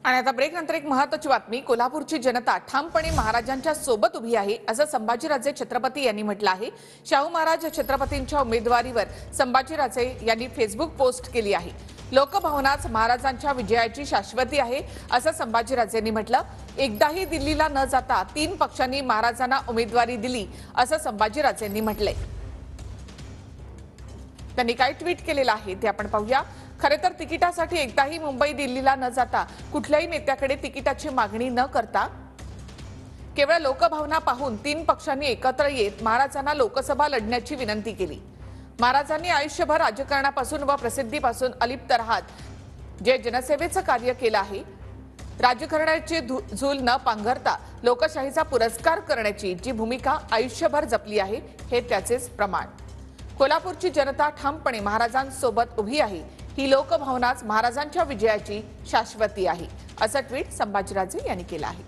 आणि आता ब्रेक नंतर एक महत्त्वाची बातमी। कोल्हापूरची जनता ठामपणे महाराजांच्या सोबत उभी आहे असं संभाजीराजे छत्रपती यांनी म्हटलं आहे। शाहू महाराज छत्रपतींच्या उमेदवारीवर संभाजीराजे यांनी फेसबुक पोस्ट केली आहे। लोकभावनाच महाराजांच्या विजयाची शाश्वती आहे असं संभाजीराजेंनी म्हटलं। एकदाही दिल्लीला न जाता 3 पक्षांनी महाराजांना उमेदवारी दिली असं संभाजीराजेंनी म्हटलंय। त्यांनी काय ट्विट केलेलं आहे ते आपण पाहूया। खरे तर तिकिटासाठी एकदाही मुंबई दिल्लीला न जाता कुठल्याही नेत्याकडे तिकिटाची मागणी न करता केवळ लोकभावना पाहून 3 पक्षांनी एकत्र येत महाराजांना लोकसभा लढण्याची विनंती केली। महाराजांनी आयुष्यभर राजकारणापासून व प्रसिद्धीपासून अलिप्त राहत जे जनसेवेचं कार्य केलं आहे, राजकारणाची झूल न पांघरता लोकशाहीचा पुरस्कार करण्याची जी भूमिका आयुष्यभर जपली आहे, हे त्याचेच प्रमाण। कोल्हापूरची जनता ठामपणे महाराजांसोबत उभी आहे। ही लोकभावनाच महाराजांच्या विजयाची शाश्वती आहे असं ट्विट संभाजीराजे यांनी केलं आहे।